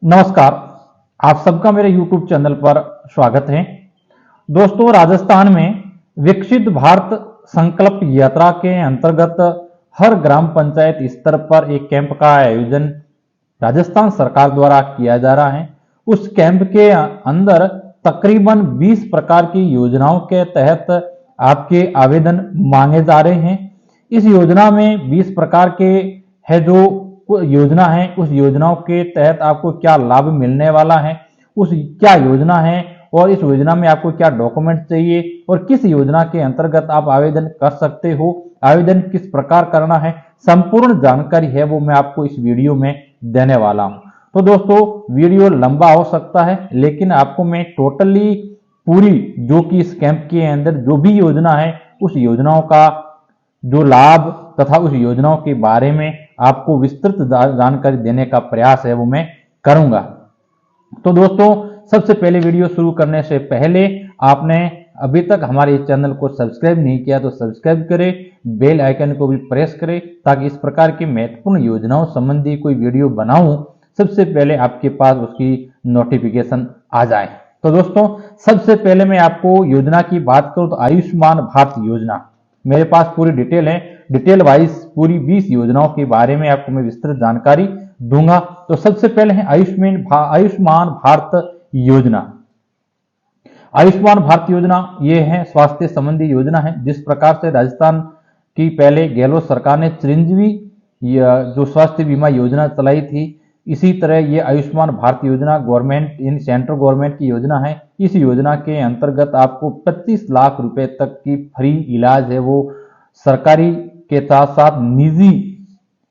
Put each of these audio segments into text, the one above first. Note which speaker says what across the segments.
Speaker 1: नमस्कार। आप सबका मेरे YouTube चैनल पर स्वागत है। दोस्तों, राजस्थान में विकसित भारत संकल्प यात्रा के अंतर्गत हर ग्राम पंचायत स्तर पर एक कैंप का आयोजन राजस्थान सरकार द्वारा किया जा रहा है। उस कैंप के अंदर तकरीबन 20 प्रकार की योजनाओं के तहत आपके आवेदन मांगे जा रहे हैं। इस योजना में 20 प्रकार के है जो योजना है, उस योजनाओं के तहत आपको क्या लाभ मिलने वाला है, उस क्या योजना है और इस योजना में आपको क्या डॉक्यूमेंट चाहिए और किस योजना के अंतर्गत आप आवेदन कर सकते हो, आवेदन किस प्रकार करना है, संपूर्ण जानकारी है वो मैं आपको इस वीडियो में देने वाला हूं। तो दोस्तों, वीडियो लंबा हो सकता है, लेकिन आपको मैं टोटली पूरी जो कि इस कैंप के अंदर जो भी योजना है उस योजनाओं का जो लाभ तथा उस योजनाओं के बारे में आपको विस्तृत जानकारी देने का प्रयास है वो मैं करूंगा। तो दोस्तों, सबसे पहले वीडियो शुरू करने से पहले आपने अभी तक हमारे चैनल को सब्सक्राइब नहीं किया तो सब्सक्राइब करें, बेल आइकन को भी प्रेस करें ताकि इस प्रकार की महत्वपूर्ण योजनाओं संबंधी कोई वीडियो बनाऊं सबसे पहले आपके पास उसकी नोटिफिकेशन आ जाए। तो दोस्तों, सबसे पहले मैं आपको योजना की बात करूं तो आयुष्मान भारत योजना मेरे पास पूरी डिटेल है। डिटेल वाइज पूरी 20 योजनाओं के बारे में आपको मैं विस्तृत जानकारी दूंगा। तो सबसे पहले है आयुष्मान भारत योजना। आयुष्मान भारत योजना ये है स्वास्थ्य संबंधी योजना है। जिस प्रकार से राजस्थान की पहले गहलोत सरकार ने चिरंजीवी जो स्वास्थ्य बीमा योजना चलाई थी, इसी तरह ये आयुष्मान भारत योजना गवर्नमेंट इन सेंट्रल गवर्नमेंट की योजना है। इस योजना के अंतर्गत आपको 25 लाख रुपए तक की फ्री इलाज है वो सरकारी के साथ साथ निजी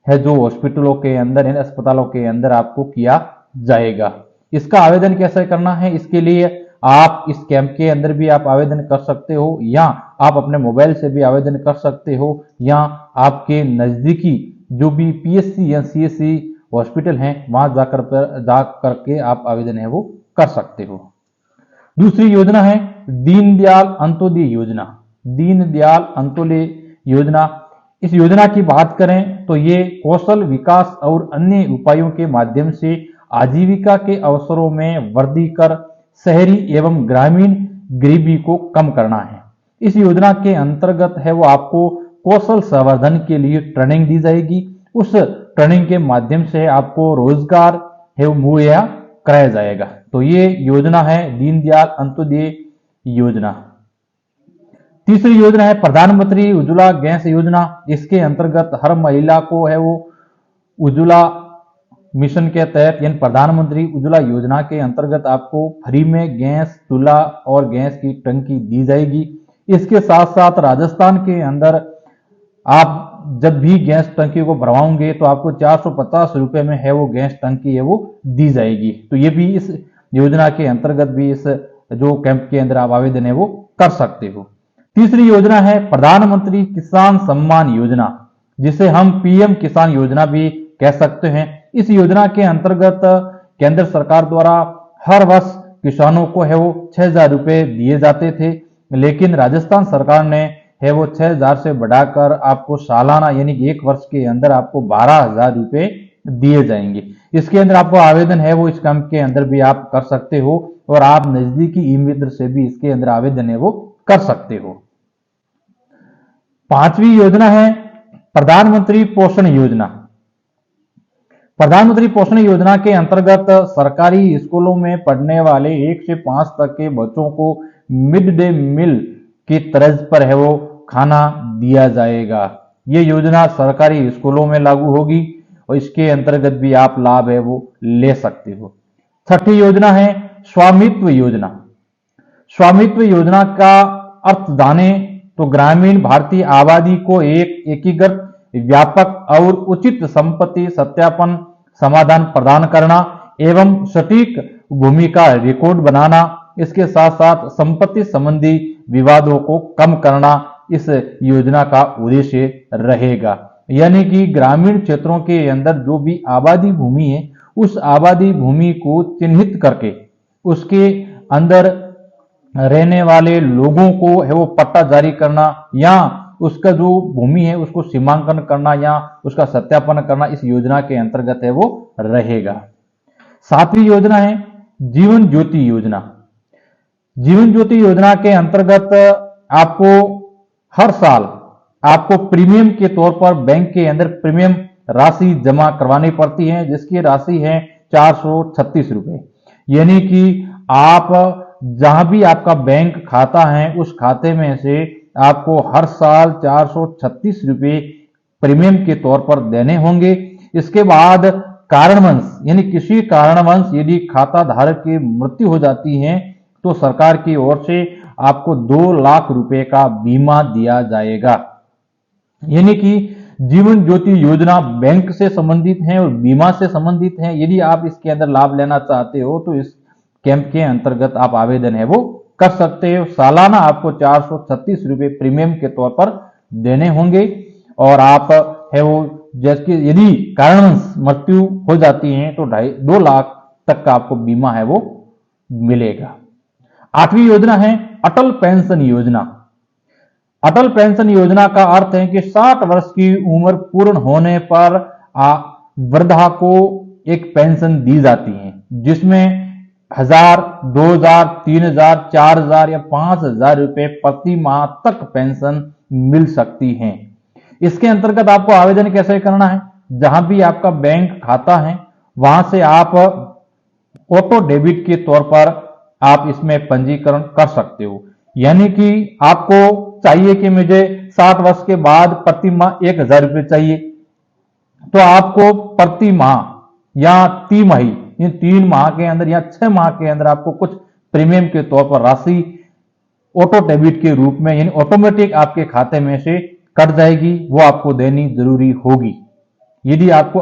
Speaker 1: है जो हॉस्पिटलों के अंदर इन अस्पतालों के अंदर आपको किया जाएगा। इसका आवेदन कैसे करना है, इसके लिए आप इस कैंप के अंदर भी आप आवेदन कर सकते हो या आप अपने मोबाइल से भी आवेदन कर सकते हो या आपके नजदीकी जो भी पीएससी या सीएससी हॉस्पिटल हैं वहां जा करके आप आवेदन है वो कर सकते हो। दूसरी योजना है दीनदयाल अंत्योदय योजना। दीनदयाल अंत्योदय योजना, इस योजना की बात करें तो ये कौशल विकास और अन्य उपायों के माध्यम से आजीविका के अवसरों में वृद्धि कर शहरी एवं ग्रामीण गरीबी को कम करना है। इस योजना के अंतर्गत है वो आपको कौशल संवर्धन के लिए ट्रेनिंग दी जाएगी। उस ट्रेनिंग के माध्यम से आपको रोजगार है वो मुहैया कराया जाएगा। तो ये योजना है दीनदयाल अंत्योदय योजना। तीसरी योजना है प्रधानमंत्री उज्ज्वला गैस योजना। इसके अंतर्गत हर महिला को है वो उज्ज्वला मिशन के तहत यानी प्रधानमंत्री उज्ज्वला योजना के अंतर्गत आपको फ्री में गैस चूल्हा और गैस की टंकी दी जाएगी। इसके साथ साथ राजस्थान के अंदर आप जब भी गैस टंकी को भरवाओगे तो आपको 450 रुपए में है वो गैस टंकी है वो दी जाएगी। तो ये भी इस योजना के अंतर्गत भी इस जो कैंप के अंदर आप आवेदन है वो कर सकते हो। तीसरी योजना है प्रधानमंत्री किसान सम्मान योजना, जिसे हम पीएम किसान योजना भी कह सकते हैं। इस योजना के अंतर्गत केंद्र सरकार द्वारा हर वर्ष किसानों को है वो 6,000 रुपए दिए जाते थे, लेकिन राजस्थान सरकार ने है वो 6,000 से बढ़ाकर आपको सालाना यानी कि एक वर्ष के अंदर आपको 12,000 रुपए दिए जाएंगे। इसके अंदर आपको आवेदन है वो इस कैंप के अंदर भी आप कर सकते हो और आप नजदीकी ई मित्र से भी इसके अंदर आवेदन है वो कर सकते हो। पांचवी योजना है प्रधानमंत्री पोषण योजना। प्रधानमंत्री पोषण योजना के अंतर्गत सरकारी स्कूलों में पढ़ने वाले 1 से 5 तक के बच्चों को मिड डे मील की तर्ज पर है वो खाना दिया जाएगा। ये योजना सरकारी स्कूलों में लागू होगी और इसके अंतर्गत भी आप लाभ है वो ले सकते हो। छठी योजना है स्वामित्व योजना। स्वामित्व योजना का अर्थ जाने तो ग्रामीण भारतीय आबादी को एक एकीकृत व्यापक और उचित संपत्ति सत्यापन समाधान प्रदान करना एवं सटीक भूमि का रिकॉर्ड बनाना, इसके साथ साथ संपत्ति संबंधी विवादों को कम करना इस योजना का उद्देश्य रहेगा। यानी कि ग्रामीण क्षेत्रों के अंदर जो भी आबादी भूमि है उस आबादी भूमि को चिन्हित करके उसके अंदर रहने वाले लोगों को है वो पट्टा जारी करना या उसका जो भूमि है उसको सीमांकन करना या उसका सत्यापन करना इस योजना के अंतर्गत है वो रहेगा। सातवीं योजना है जीवन ज्योति योजना। जीवन ज्योति योजना के अंतर्गत आपको हर साल आपको प्रीमियम के तौर पर बैंक के अंदर प्रीमियम राशि जमा करवानी पड़ती है, जिसकी राशि है 436 रुपए। यानी कि आप जहां भी आपका बैंक खाता है उस खाते में से आपको हर साल 436 रुपए प्रीमियम के तौर पर देने होंगे। इसके बाद कारणवश यानी किसी कारणवश यदि खाता धारक की मृत्यु हो जाती है तो सरकार की ओर से आपको 2 लाख रुपए का बीमा दिया जाएगा। यानी कि जीवन ज्योति योजना बैंक से संबंधित है और बीमा से संबंधित है। यदि आप इसके अंदर लाभ लेना चाहते हो तो इस कैंप के अंतर्गत आप आवेदन है वो कर सकते हो। सालाना आपको 436 रुपए प्रीमियम के तौर पर देने होंगे और आप है वो जैसे यदि कारणवश मृत्यु हो जाती है तो 2 लाख तक का आपको बीमा है वो मिलेगा। आठवीं योजना है अटल पेंशन योजना। अटल पेंशन योजना का अर्थ है कि 60 वर्ष की उम्र पूर्ण होने पर वृद्धा को एक पेंशन दी जाती है, जिसमें 1000, 2000, 3000, 4000 या 5000 रुपए प्रति माह तक पेंशन मिल सकती है। इसके अंतर्गत आपको आवेदन कैसे करना है? जहां भी आपका बैंक खाता है वहां से आप ऑटो डेबिट के तौर पर आप इसमें पंजीकरण कर सकते हो। यानी कि आपको चाहिए कि मुझे 60 वर्ष के बाद प्रति माह 1000 रुपये चाहिए, तो आपको प्रति माह या तिमाही, 3 माह के अंदर या 6 माह के अंदर आपको कुछ प्रीमियम के तौर पर राशि ऑटो डेबिट के रूप में यानी ऑटोमेटिक आपके खाते में से कट जाएगी, वो आपको देनी जरूरी होगी। यदि आपको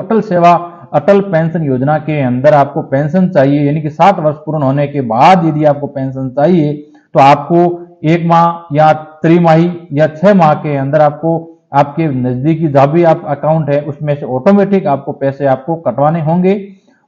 Speaker 1: अटल पेंशन योजना के अंदर आपको पेंशन चाहिए यानी कि 60 वर्ष पूर्ण होने के बाद यदि आपको पेंशन चाहिए तो आपको 1 माह या त्रिमाही या 6 माह के अंदर आपको आपके नजदीकी जहां भी आप अकाउंट है उसमें से ऑटोमेटिक आपको पैसे आपको कटवाने होंगे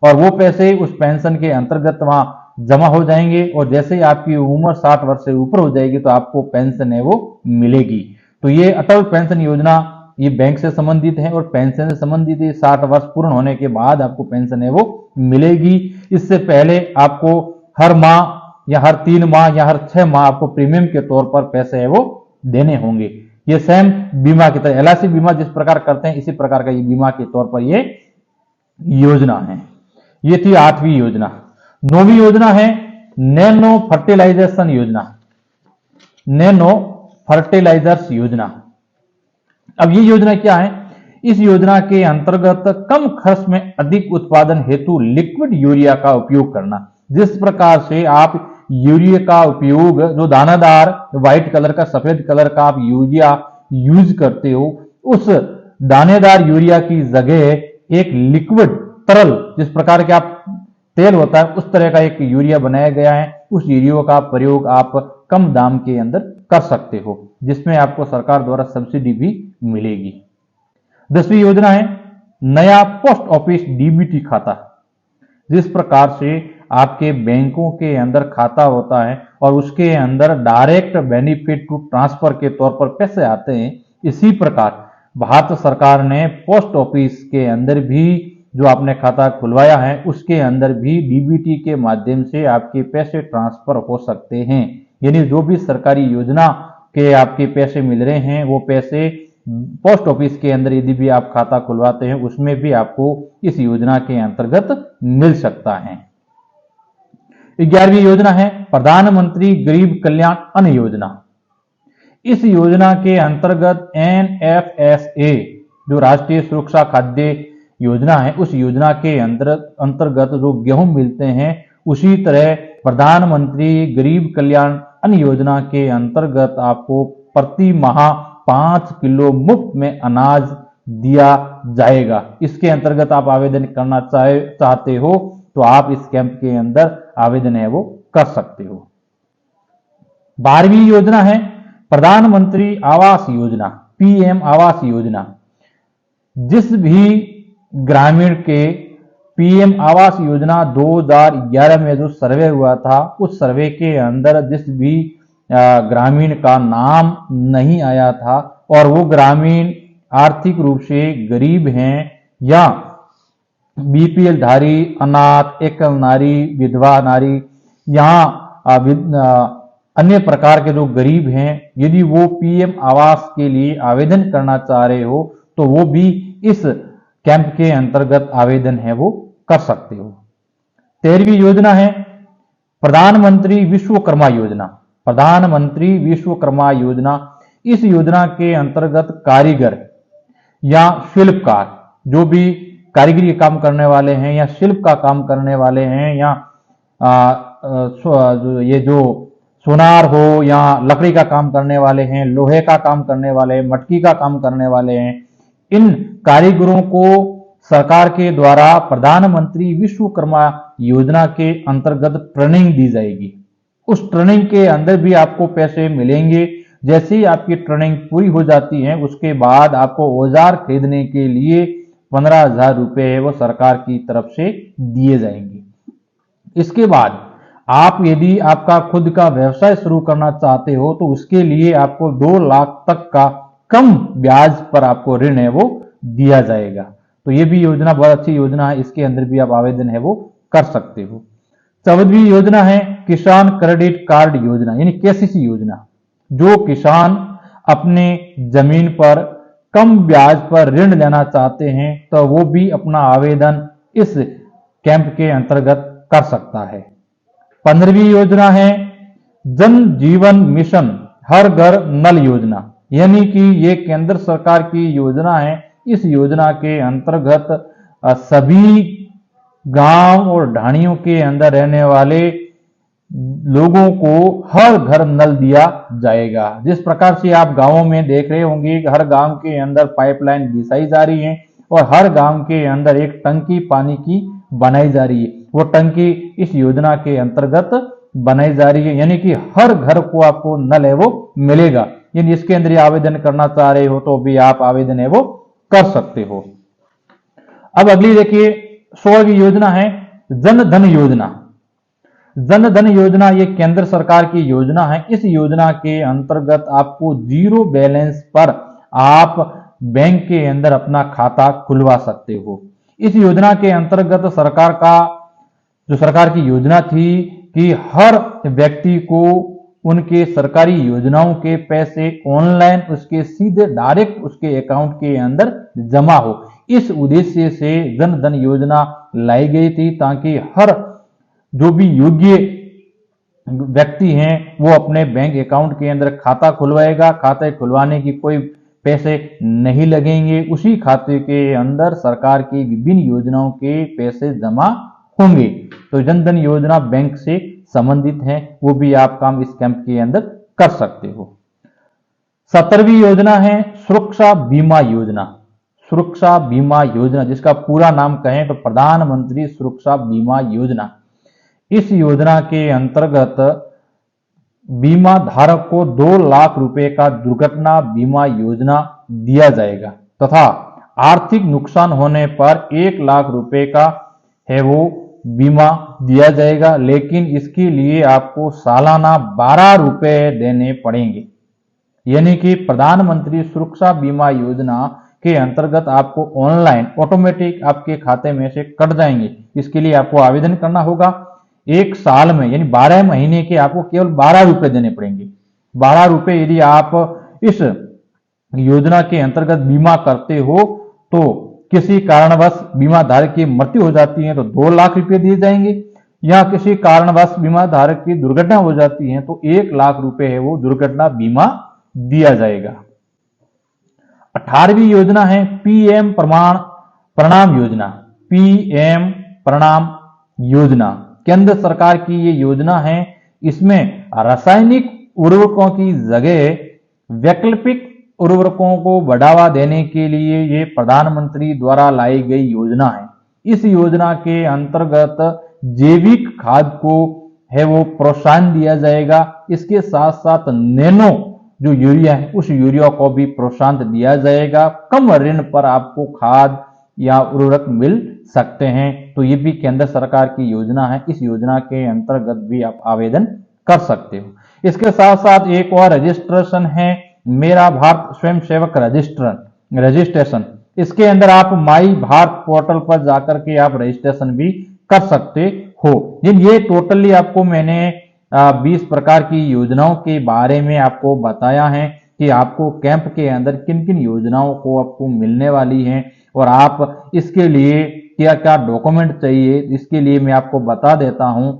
Speaker 1: और वो पैसे उस पेंशन के अंतर्गत वहां जमा हो जाएंगे और जैसे ही आपकी उम्र 60 वर्ष से ऊपर हो जाएगी तो आपको पेंशन है वो मिलेगी। तो ये अटल पेंशन योजना ये बैंक से संबंधित है और पेंशन से संबंधित है। 60 वर्ष पूर्ण होने के बाद आपको पेंशन है वो मिलेगी। इससे पहले आपको हर माह या हर 3 माह या हर 6 माह आपको प्रीमियम के तौर पर पैसे है वो देने होंगे। ये सेम बीमा की तरह LIC बीमा जिस प्रकार करते हैं इसी प्रकार का ये बीमा के तौर पर ये योजना है। ये थी 8वीं योजना। 9वीं योजना है नैनो फर्टिलाइजेशन योजना। नैनो फर्टिलाइजर्स योजना। अब ये योजना क्या है? इस योजना के अंतर्गत कम खर्च में अधिक उत्पादन हेतु लिक्विड यूरिया का उपयोग करना। जिस प्रकार से आप यूरिया का उपयोग जो दानादार व्हाइट कलर का सफेद कलर का आप यूरिया यूज करते हो, उस दानेदार यूरिया की जगह एक लिक्विड तरल जिस प्रकार के आप तेल होता है उस तरह का एक यूरिया बनाया गया है। उस यूरिया का प्रयोग आप कम दाम के अंदर कर सकते हो, जिसमें आपको सरकार द्वारा सब्सिडी भी मिलेगी। 10वीं योजना है नया पोस्ट ऑफिस DBT खाता। जिस प्रकार से आपके बैंकों के अंदर खाता होता है और उसके अंदर डायरेक्ट बेनिफिट टू ट्रांसफर के तौर पर पैसे आते हैं, इसी प्रकार भारत सरकार ने पोस्ट ऑफिस के अंदर भी जो आपने खाता खुलवाया है उसके अंदर भी DBT के माध्यम से आपके पैसे ट्रांसफर हो सकते हैं। यानी जो भी सरकारी योजना के आपके पैसे मिल रहे हैं वो पैसे पोस्ट ऑफिस के अंदर यदि भी आप खाता खुलवाते हैं उसमें भी आपको इस योजना के अंतर्गत मिल सकता है। 11वीं योजना है प्रधानमंत्री गरीब कल्याण अन्न योजना। इस योजना के अंतर्गत NFSA जो राष्ट्रीय सुरक्षा खाद्य योजना है उस योजना के अंतर्गत जो गेहूं मिलते हैं उसी तरह प्रधानमंत्री गरीब कल्याण अन्न योजना के अंतर्गत आपको प्रति माह 5 किलो मुफ्त में अनाज दिया जाएगा। इसके अंतर्गत आप आवेदन करना चाहते हो तो आप इस कैंप के अंदर आवेदन है वो कर सकते हो। 12वीं योजना है प्रधानमंत्री आवास योजना PM आवास योजना। जिस भी ग्रामीण के PM आवास योजना 2011 में जो सर्वे हुआ था उस सर्वे के अंदर जिस भी ग्रामीण का नाम नहीं आया था और वो ग्रामीण आर्थिक रूप से गरीब हैं या बीपीएल धारी, अनाथ, एकल नारी, विधवा नारी, यहाँ अन्य प्रकार के जो गरीब हैं, यदि वो पीएम आवास के लिए आवेदन करना चाह रहे हो तो वो भी इस कैंप के अंतर्गत आवेदन है वो कर सकते हो। 13वीं योजना है प्रधानमंत्री विश्वकर्मा योजना। प्रधानमंत्री विश्वकर्मा योजना, इस योजना के अंतर्गत कारीगर या शिल्पकार, जो भी कारीगरी काम करने वाले हैं या शिल्प का काम करने वाले हैं या ये जो सोनार हो या लकड़ी का काम करने वाले हैं, लोहे का काम करने वाले हैं, मटकी का काम करने वाले हैं, इन कारीगरों को सरकार के द्वारा प्रधानमंत्री विश्वकर्मा योजना के अंतर्गत ट्रेनिंग दी जाएगी। उस ट्रेनिंग के अंदर भी आपको पैसे मिलेंगे। जैसे ही आपकी ट्रेनिंग पूरी हो जाती है उसके बाद आपको औजार खरीदने के लिए 15,000 रुपए वो सरकार की तरफ से दिए जाएंगे। इसके बाद आप यदि आपका खुद का व्यवसाय शुरू करना चाहते हो तो उसके लिए आपको 2 लाख तक का कम ब्याज पर आपको ऋण है वो दिया जाएगा। तो ये भी योजना बहुत अच्छी योजना है, इसके अंदर भी आप आवेदन है वो कर सकते हो। 14वीं योजना है किसान क्रेडिट कार्ड योजना, यानी केसीसी योजना। जो किसान अपने जमीन पर कम ब्याज पर ऋण लेना चाहते हैं तो वो भी अपना आवेदन इस कैंप के अंतर्गत कर सकता है। 15वीं योजना है जन जीवन मिशन हर घर नल योजना, यानी कि ये केंद्र सरकार की योजना है। इस योजना के अंतर्गत सभी गांव और ढाणियों के अंदर रहने वाले लोगों को हर घर नल दिया जाएगा। जिस प्रकार से आप गांवों में देख रहे होंगे कि हर गांव के अंदर पाइपलाइन बिछाई जा रही है और हर गांव के अंदर एक टंकी पानी की बनाई जा रही है, वो टंकी इस योजना के अंतर्गत बनाई जा रही है, यानी कि हर घर को आपको नल है वो मिलेगा। यानी इसके अंदर आवेदन करना चाह रहे हो तो भी आप आवेदन है वो कर सकते हो। अब अगली देखिए 16वीं योजना है जन धन योजना। जन धन योजना ये केंद्र सरकार की योजना है। इस योजना के अंतर्गत आपको 0 बैलेंस पर आप बैंक के अंदर अपना खाता खुलवा सकते हो। इस योजना के अंतर्गत सरकार की योजना थी कि हर व्यक्ति को उनके सरकारी योजनाओं के पैसे ऑनलाइन उसके सीधे डायरेक्ट उसके अकाउंट के अंदर जमा हो। इस उद्देश्य से जन धन योजना लाई गई थी ताकि हर जो भी योग्य व्यक्ति हैं वो अपने बैंक अकाउंट के अंदर खाता खुलवाएगा। खाते खुलवाने की कोई पैसे नहीं लगेंगे, उसी खाते के अंदर सरकार की विभिन्न योजनाओं के पैसे जमा होंगे। तो जन धन योजना बैंक से संबंधित है, वो भी आप काम इस कैंप के अंदर कर सकते हो। 17वीं योजना है सुरक्षा बीमा योजना। सुरक्षा बीमा योजना जिसका पूरा नाम कहें तो प्रधानमंत्री सुरक्षा बीमा योजना। इस योजना के अंतर्गत बीमा धारक को 2 लाख रुपए का दुर्घटना बीमा योजना दिया जाएगा तथा आर्थिक नुकसान होने पर 1 लाख रुपए का है वो बीमा दिया जाएगा, लेकिन इसके लिए आपको सालाना 12 रुपए देने पड़ेंगे। यानी कि प्रधानमंत्री सुरक्षा बीमा योजना के अंतर्गत आपको ऑनलाइन ऑटोमेटिक आपके खाते में से कट जाएंगे। इसके लिए आपको आवेदन करना होगा। 1 साल में यानी 12 महीने के आपको केवल 12 रुपए देने पड़ेंगे। 12 रुपए यदि आप इस योजना के अंतर्गत बीमा करते हो तो किसी कारणवश बीमा धारक की मृत्यु हो जाती है तो 2 लाख रुपए दिए जाएंगे, या किसी कारणवश बीमा धारक की दुर्घटना हो जाती है तो 1 लाख रुपए है वो दुर्घटना बीमा दिया जाएगा। 18वीं योजना है पीएम प्रणाम योजना। पीएम प्रणाम योजना केंद्र सरकार की ये योजना है। इसमें रासायनिक उर्वरकों की जगह वैकल्पिक उर्वरकों को बढ़ावा देने के लिए ये प्रधानमंत्री द्वारा लाई गई योजना है। इस योजना के अंतर्गत जैविक खाद को है वो प्रोत्साहन दिया जाएगा। इसके साथ साथ नैनो जो यूरिया है उस यूरिया को भी प्रोत्साहन दिया जाएगा। कम ऋण पर आपको खाद या उर्वरक मिल सकते हैं। तो ये भी केंद्र सरकार की योजना है। इस योजना के अंतर्गत भी आप आवेदन कर सकते हो। इसके साथ साथ एक और रजिस्ट्रेशन है मेरा भारत स्वयं सेवक रजिस्ट्रेशन। इसके अंदर आप माई भारत पोर्टल पर जाकर के आप रजिस्ट्रेशन भी कर सकते हो। ये टोटली आपको मैंने 20 प्रकार की योजनाओं के बारे में आपको बताया है कि आपको कैंप के अंदर किन किन योजनाओं को आपको मिलने वाली हैं और आप इसके लिए क्या क्या डॉक्यूमेंट चाहिए, इसके लिए मैं आपको बता देता हूं।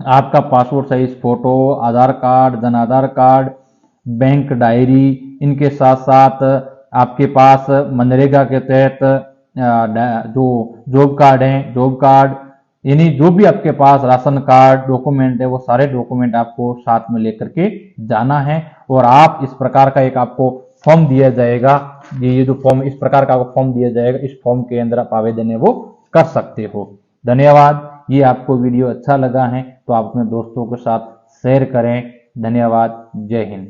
Speaker 1: आपका पासपोर्ट साइज फोटो, आधार card, Jan Aadhaar card, bank diary, इनके साथ साथ आपके पास मनरेगा के तहत जो जॉब कार्ड है, जॉब कार्ड, यानी जो भी आपके पास राशन कार्ड डॉक्यूमेंट है वो सारे डॉक्यूमेंट आपको साथ में लेकर के जाना है। और आप इस प्रकार का एक आपको फॉर्म दिया जाएगा, ये जो फॉर्म इस प्रकार का आपको फॉर्म दिया जाएगा, इस फॉर्म के अंदर आप आवेदन है वो कर सकते हो। धन्यवाद। ये आपको वीडियो अच्छा लगा है तो आप अपने दोस्तों के साथ शेयर करें। धन्यवाद। जय हिंद।